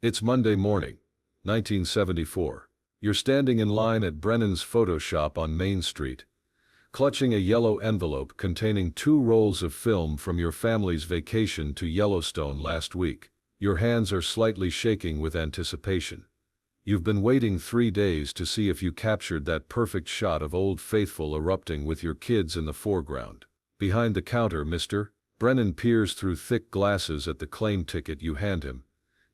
It's Monday morning, 1974. You're standing in line at Brennan's photo shop on Main Street, clutching a yellow envelope containing 2 rolls of film from your family's vacation to Yellowstone last week. Your hands are slightly shaking with anticipation. You've been waiting 3 days to see if you captured that perfect shot of Old Faithful erupting with your kids in the foreground. Behind the counter, Mr. Brennan peers through thick glasses at the claim ticket you hand him,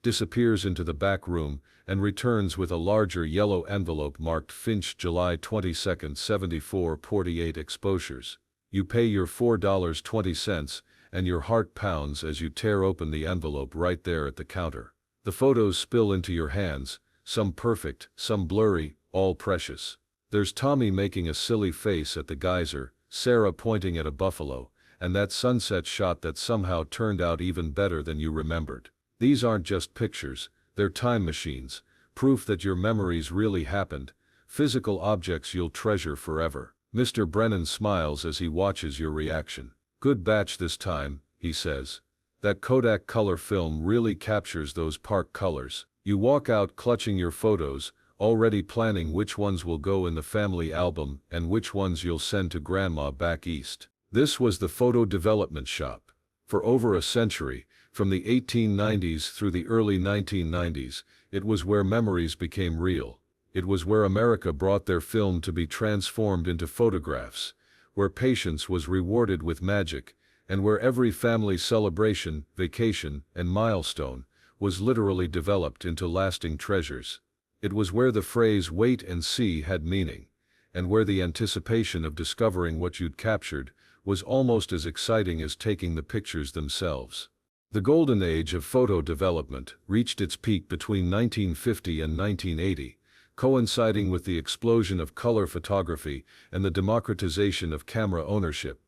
disappears into the back room, and returns with a larger yellow envelope marked Finch, July 22, 7448 exposures. You pay your $4.20, and your heart pounds as you tear open the envelope right there at the counter. The photos spill into your hands, some perfect, some blurry, all precious. There's Tommy making a silly face at the geyser, Sarah pointing at a buffalo, and that sunset shot that somehow turned out even better than you remembered. These aren't just pictures, they're time machines, proof that your memories really happened, physical objects you'll treasure forever. Mr. Brennan smiles as he watches your reaction. Good batch this time, he says. That Kodak color film really captures those park colors. You walk out clutching your photos, already planning which ones will go in the family album and which ones you'll send to Grandma back east. This was the photo development shop. For over a century, from the 1890s through the early 1990s, it was where memories became real. It was where America brought their film to be transformed into photographs, where patience was rewarded with magic, and where every family celebration, vacation, and milestone was literally developed into lasting treasures. It was where the phrase "wait and see" had meaning, and where the anticipation of discovering what you'd captured was almost as exciting as taking the pictures themselves. The golden age of photo development reached its peak between 1950 and 1980, coinciding with the explosion of color photography and the democratization of camera ownership.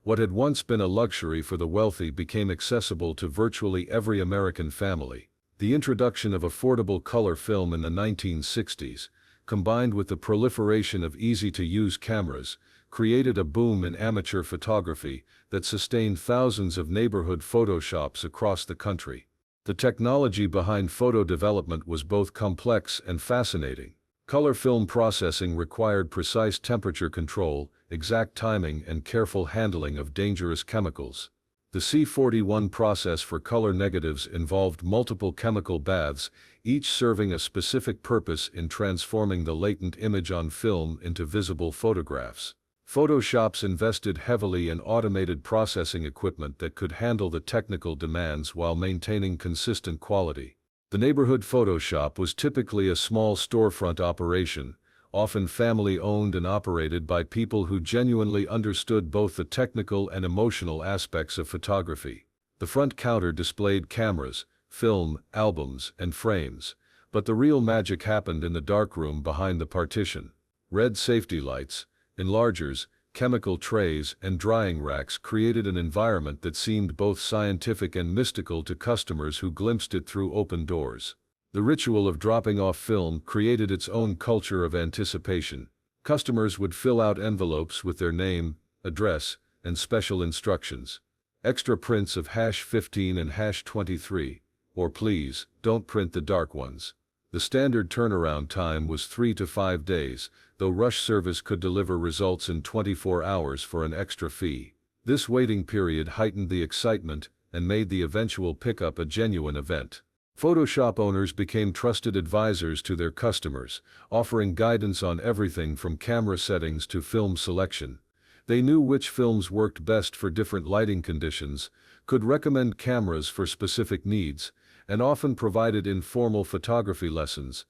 What had once been a luxury for the wealthy became accessible to virtually every American family. The introduction of affordable color film in the 1960s, combined with the proliferation of easy-to-use cameras, created a boom in amateur photography that sustained thousands of neighborhood photo shops across the country. The technology behind photo development was both complex and fascinating. Color film processing required precise temperature control, exact timing, and careful handling of dangerous chemicals. The C41 process for color negatives involved multiple chemical baths, each serving a specific purpose in transforming the latent image on film into visible photographs. Photo shops invested heavily in automated processing equipment that could handle the technical demands while maintaining consistent quality. The neighborhood photo shop was typically a small storefront operation, often family-owned and operated by people who genuinely understood both the technical and emotional aspects of photography. The front counter displayed cameras, film, albums, and frames, but the real magic happened in the darkroom behind the partition. Red safety lights, enlargers, chemical trays, and drying racks created an environment that seemed both scientific and mystical to customers who glimpsed it through open doors. The ritual of dropping off film created its own culture of anticipation. Customers would fill out envelopes with their name, address, and special instructions. Extra prints of #15 and #23, or please, don't print the dark ones. The standard turnaround time was 3 to 5 days, though rush service could deliver results in 24 hours for an extra fee. This waiting period heightened the excitement and made the eventual pickup a genuine event. Photoshop owners became trusted advisors to their customers, offering guidance on everything from camera settings to film selection. They knew which films worked best for different lighting conditions, could recommend cameras for specific needs, and often provided informal photography lessons.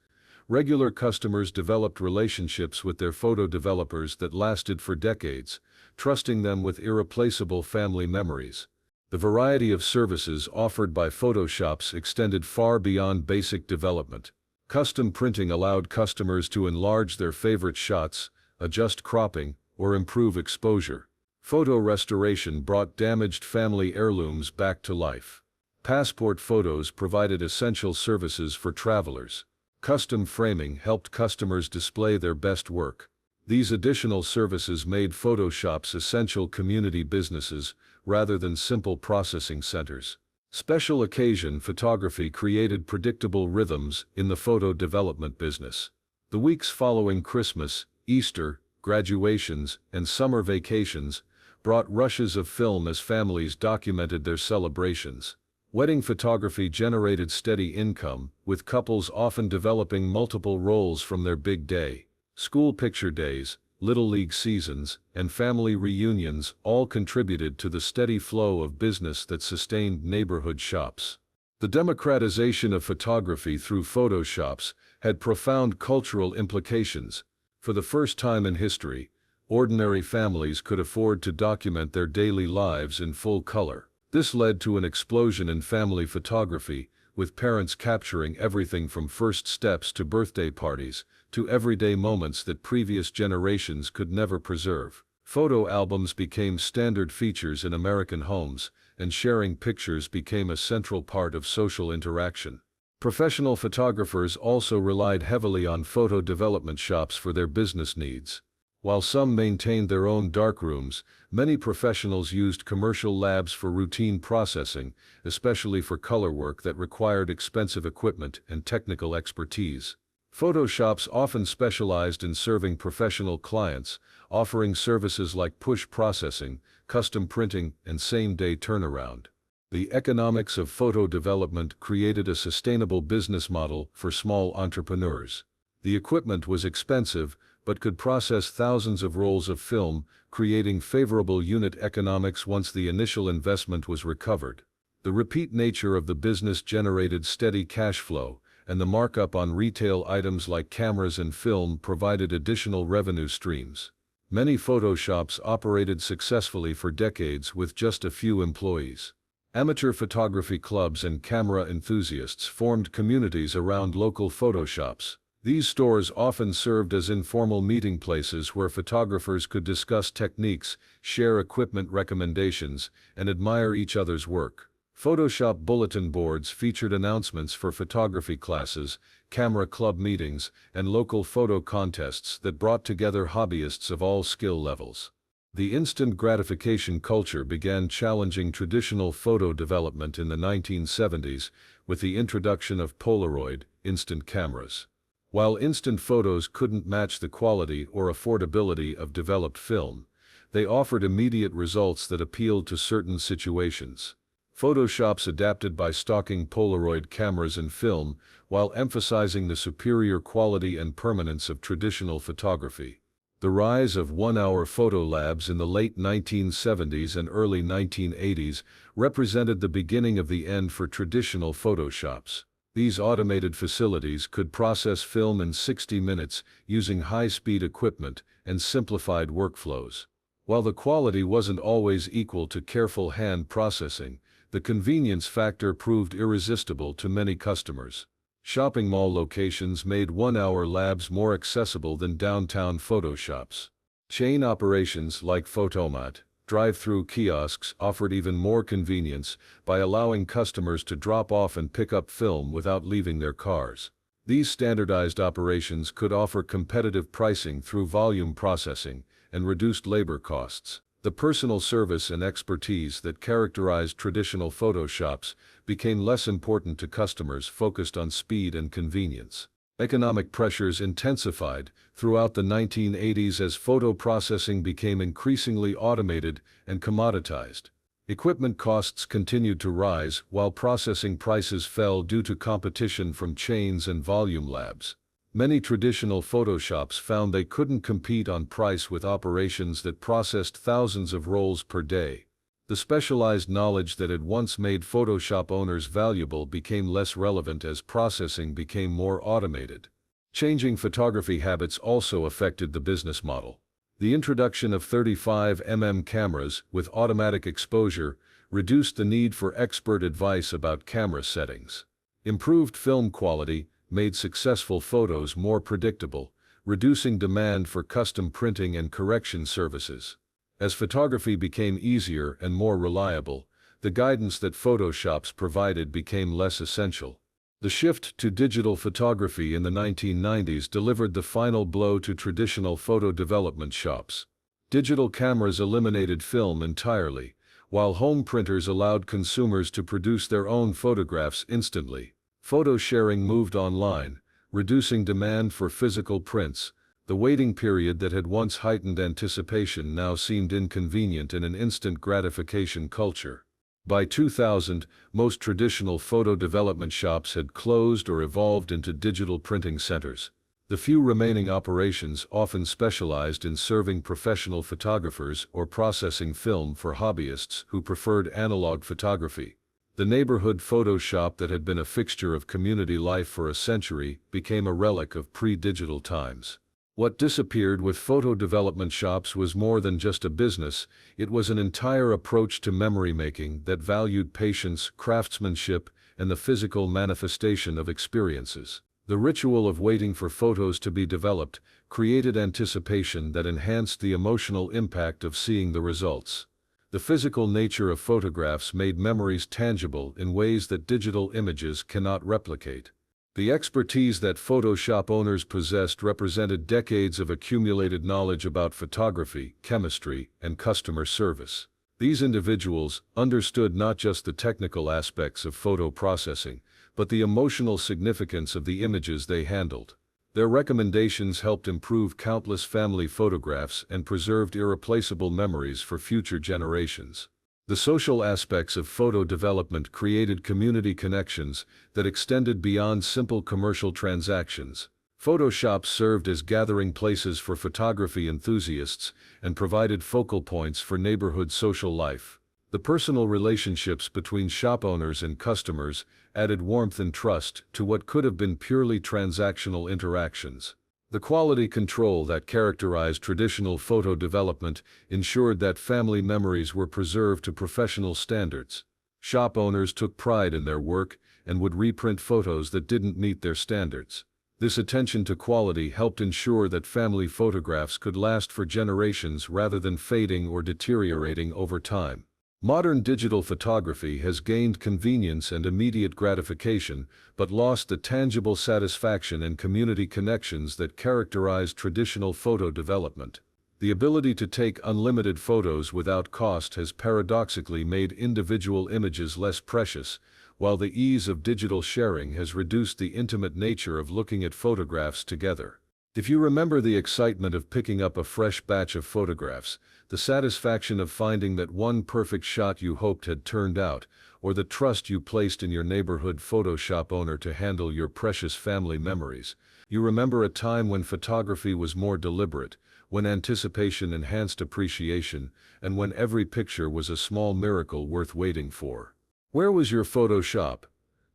Regular customers developed relationships with their photo developers that lasted for decades, trusting them with irreplaceable family memories. The variety of services offered by photo shops extended far beyond basic development. Custom printing allowed customers to enlarge their favorite shots, adjust cropping, or improve exposure. Photo restoration brought damaged family heirlooms back to life. Passport photos provided essential services for travelers. Custom framing helped customers display their best work. These additional services made photo shops essential community businesses rather than simple processing centers. Special occasion photography created predictable rhythms in the photo development business. The weeks following Christmas, Easter, graduations, and summer vacations brought rushes of film as families documented their celebrations. Wedding photography generated steady income, with couples often developing multiple roles from their big day. School picture days, Little League seasons, and family reunions all contributed to the steady flow of business that sustained neighborhood shops. The democratization of photography through photo shops had profound cultural implications. For the first time in history, ordinary families could afford to document their daily lives in full color. This led to an explosion in family photography, with parents capturing everything from first steps to birthday parties, to everyday moments that previous generations could never preserve. Photo albums became standard features in American homes, and sharing pictures became a central part of social interaction. Professional photographers also relied heavily on photo development shops for their business needs. While some maintained their own darkrooms, many professionals used commercial labs for routine processing, especially for color work that required expensive equipment and technical expertise. Photo shops often specialized in serving professional clients, offering services like push processing, custom printing, and same-day turnaround. The economics of photo development created a sustainable business model for small entrepreneurs. The equipment was expensive, but could process thousands of rolls of film, creating favorable unit economics once the initial investment was recovered. The repeat nature of the business generated steady cash flow, and the markup on retail items like cameras and film provided additional revenue streams. Many photo shops operated successfully for decades with just a few employees. Amateur photography clubs and camera enthusiasts formed communities around local photo shops. These stores often served as informal meeting places where photographers could discuss techniques, share equipment recommendations, and admire each other's work. Photoshop bulletin boards featured announcements for photography classes, camera club meetings, and local photo contests that brought together hobbyists of all skill levels. The instant gratification culture began challenging traditional photo development in the 1970s with the introduction of Polaroid, instant cameras. While instant photos couldn't match the quality or affordability of developed film, they offered immediate results that appealed to certain situations. Photo shops adapted by stocking Polaroid cameras and film, while emphasizing the superior quality and permanence of traditional photography. The rise of one-hour photo labs in the late 1970s and early 1980s represented the beginning of the end for traditional photo shops. These automated facilities could process film in 60 minutes using high-speed equipment and simplified workflows. While the quality wasn't always equal to careful hand processing, the convenience factor proved irresistible to many customers. Shopping mall locations made one-hour labs more accessible than downtown photo shops. Chain operations like Photomat, drive-through kiosks offered even more convenience by allowing customers to drop off and pick up film without leaving their cars. These standardized operations could offer competitive pricing through volume processing and reduced labor costs. The personal service and expertise that characterized traditional photo shops became less important to customers focused on speed and convenience. Economic pressures intensified throughout the 1980s as photo processing became increasingly automated and commoditized. Equipment costs continued to rise while processing prices fell due to competition from chains and volume labs. Many traditional photo shops found they couldn't compete on price with operations that processed thousands of rolls per day. The specialized knowledge that had once made Photoshop owners valuable became less relevant as processing became more automated. Changing photography habits also affected the business model. The introduction of 35mm cameras with automatic exposure reduced the need for expert advice about camera settings. Improved film quality made successful photos more predictable, reducing demand for custom printing and correction services. As photography became easier and more reliable, the guidance that photo shops provided became less essential. The shift to digital photography in the 1990s delivered the final blow to traditional photo development shops. Digital cameras eliminated film entirely, while home printers allowed consumers to produce their own photographs instantly. Photo sharing moved online, reducing demand for physical prints. The waiting period that had once heightened anticipation now seemed inconvenient in an instant gratification culture. By 2000, most traditional photo development shops had closed or evolved into digital printing centers. The few remaining operations often specialized in serving professional photographers or processing film for hobbyists who preferred analog photography. The neighborhood photo shop that had been a fixture of community life for a century became a relic of pre-digital times. What disappeared with photo development shops was more than just a business, it was an entire approach to memory making that valued patience, craftsmanship, and the physical manifestation of experiences. The ritual of waiting for photos to be developed created anticipation that enhanced the emotional impact of seeing the results. The physical nature of photographs made memories tangible in ways that digital images cannot replicate. The expertise that photo shop owners possessed represented decades of accumulated knowledge about photography, chemistry, and customer service. These individuals understood not just the technical aspects of photo processing, but the emotional significance of the images they handled. Their recommendations helped improve countless family photographs and preserved irreplaceable memories for future generations. The social aspects of photo development created community connections that extended beyond simple commercial transactions. Photo shops served as gathering places for photography enthusiasts and provided focal points for neighborhood social life. The personal relationships between shop owners and customers added warmth and trust to what could have been purely transactional interactions. The quality control that characterized traditional photo development ensured that family memories were preserved to professional standards. Shop owners took pride in their work and would reprint photos that didn't meet their standards. This attention to quality helped ensure that family photographs could last for generations rather than fading or deteriorating over time. Modern digital photography has gained convenience and immediate gratification, but lost the tangible satisfaction and community connections that characterized traditional photo development. The ability to take unlimited photos without cost has paradoxically made individual images less precious, while the ease of digital sharing has reduced the intimate nature of looking at photographs together. If you remember the excitement of picking up a fresh batch of photographs, the satisfaction of finding that one perfect shot you hoped had turned out, or the trust you placed in your neighborhood Photoshop owner to handle your precious family memories, you remember a time when photography was more deliberate, when anticipation enhanced appreciation, and when every picture was a small miracle worth waiting for. Where was your Photoshop?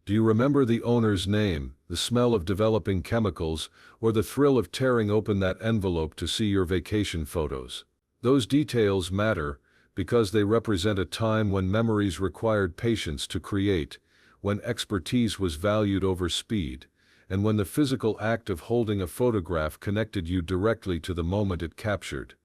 Do you remember the owner's name, the smell of developing chemicals, or the thrill of tearing open that envelope to see your vacation photos? Those details matter because they represent a time when memories required patience to create, when expertise was valued over speed, and when the physical act of holding a photograph connected you directly to the moment it captured.